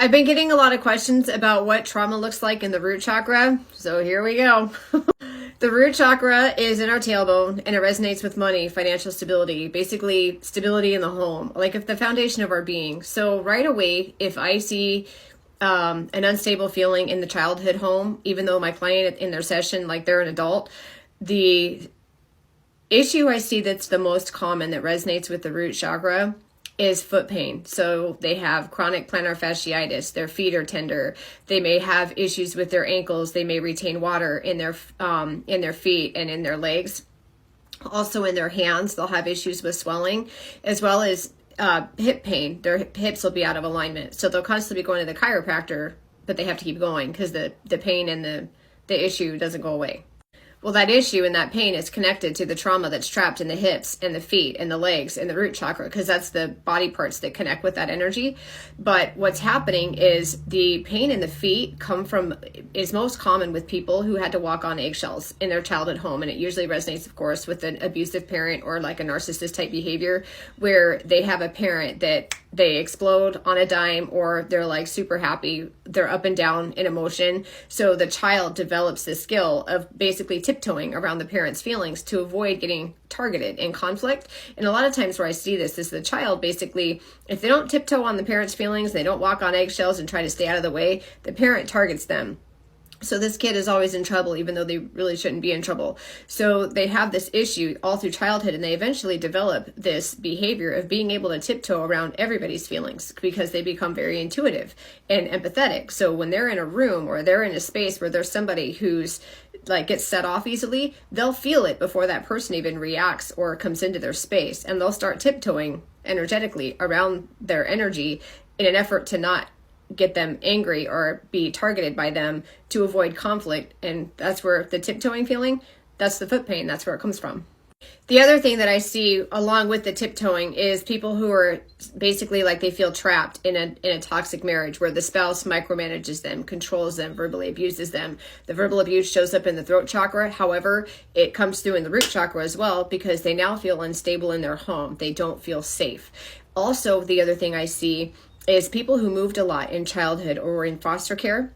I've been getting a lot of questions about what trauma looks like in the root chakra, so here we go. The root chakra is in our tailbone and it resonates with money, financial stability, basically stability in the home, like if the foundation of our being. So right away, if I see an unstable feeling in the childhood home, even though my client in their session, like they're an adult, the issue I see that's the most common that resonates with the root chakra is foot pain. So they have chronic plantar fasciitis, their feet are tender, they may have issues with their ankles, they may retain water in their feet and in their legs. Also in their hands, they'll have issues with swelling, as well as hip pain. Their hips will be out of alignment. So they'll constantly be going to the chiropractor, but they have to keep going because the pain and the issue doesn't go away. Well, that issue and that pain is connected to the trauma that's trapped in the hips and the feet and the legs and the root chakra, because that's the body parts that connect with that energy. But what's happening is the pain in the feet is most common with people who had to walk on eggshells in their childhood home. And it usually resonates, of course, with an abusive parent or like a narcissist type behavior where they have a parent that they explode on a dime, or they're like super happy. They're up and down in emotion. So the child develops the skill of basically tiptoeing around the parent's feelings to avoid getting targeted in conflict. And a lot of times where I see this is the child basically, if they don't tiptoe on the parent's feelings, they don't walk on eggshells and try to stay out of the way, the parent targets them. So this kid is always in trouble, even though they really shouldn't be in trouble. So they have this issue all through childhood, and they eventually develop this behavior of being able to tiptoe around everybody's feelings because they become very intuitive and empathetic. So when they're in a room or they're in a space where there's somebody who's like gets set off easily, they'll feel it before that person even reacts or comes into their space, and they'll start tiptoeing energetically around their energy in an effort to not get them angry or be targeted by them to avoid conflict. And that's where the tiptoeing feeling, that's the foot pain, that's where it comes from. The other thing that I see along with the tiptoeing is people who are basically like they feel trapped in a toxic marriage where the spouse micromanages them, controls them, verbally abuses them. The verbal abuse shows up in the throat chakra. However, it comes through in the root chakra as well because they now feel unstable in their home. They don't feel safe. Also, the other thing I see is people who moved a lot in childhood or were in foster care.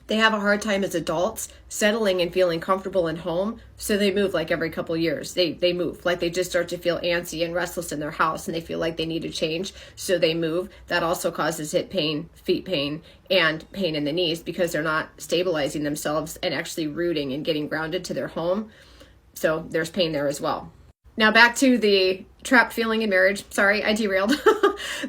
They have a hard time as adults settling and feeling comfortable in home, so they move like every couple years. They move, like they just start to feel antsy and restless in their house and they feel like they need to change, so they move. That also causes hip pain, feet pain, and pain in the knees because they're not stabilizing themselves and actually rooting and getting grounded to their home. So there's pain there as well. Now back to the trapped feeling in marriage. Sorry, I derailed.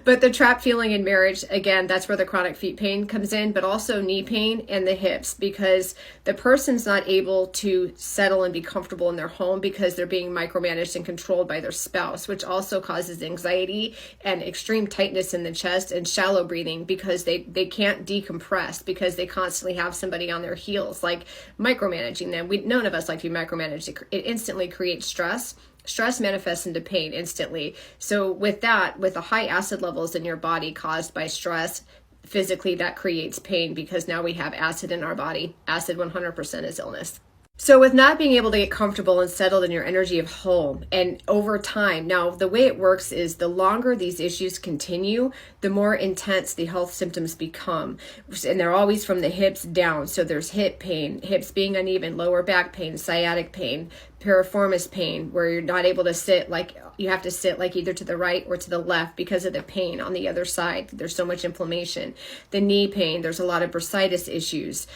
But the trapped feeling in marriage, again, that's where the chronic feet pain comes in, but also knee pain and the hips because the person's not able to settle and be comfortable in their home because they're being micromanaged and controlled by their spouse, which also causes anxiety and extreme tightness in the chest and shallow breathing because they can't decompress because they constantly have somebody on their heels, like micromanaging them. None of us like to be micromanaged. It instantly creates stress. Stress manifests into pain instantly. So with that, with the high acid levels in your body caused by stress, physically that creates pain because now we have acid in our body. Acid 100% is illness. So with not being able to get comfortable and settled in your energy of home and over time, now the way it works is the longer these issues continue, the more intense the health symptoms become. And they're always from the hips down. So there's hip pain, hips being uneven, lower back pain, sciatic pain, piriformis pain, where you're not able to sit, like you have to sit like either to the right or to the left because of the pain on the other side. There's so much inflammation. The knee pain, there's a lot of bursitis issues,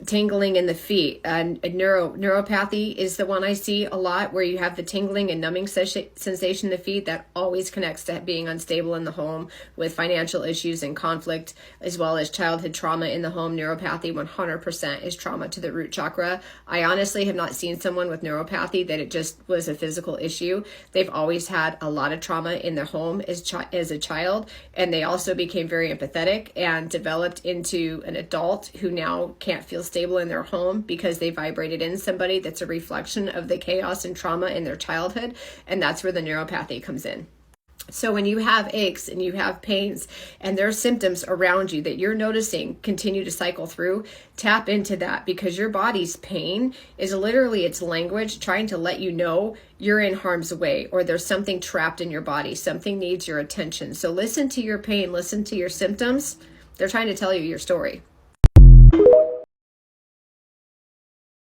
tingling in the feet. Neuropathy is the one I see a lot, where you have the tingling and numbing sensation in the feet that always connects to being unstable in the home with financial issues and conflict, as well as childhood trauma in the home. Neuropathy 100% is trauma to the root chakra. I honestly have not seen someone with neuropathy that it just was a physical issue. They've always had a lot of trauma in their home as a child, and they also became very empathetic and developed into an adult who now can't feel stable in their home because they vibrated in somebody that's a reflection of the chaos and trauma in their childhood, and that's where the neuropathy comes in. So when you have aches and you have pains and there's symptoms around you that you're noticing continue to cycle through, tap into that, because your body's pain is literally its language trying to let you know you're in harm's way or there's something trapped in your body. Something needs your attention. So listen to your pain, listen to your symptoms, They're trying to tell you your story.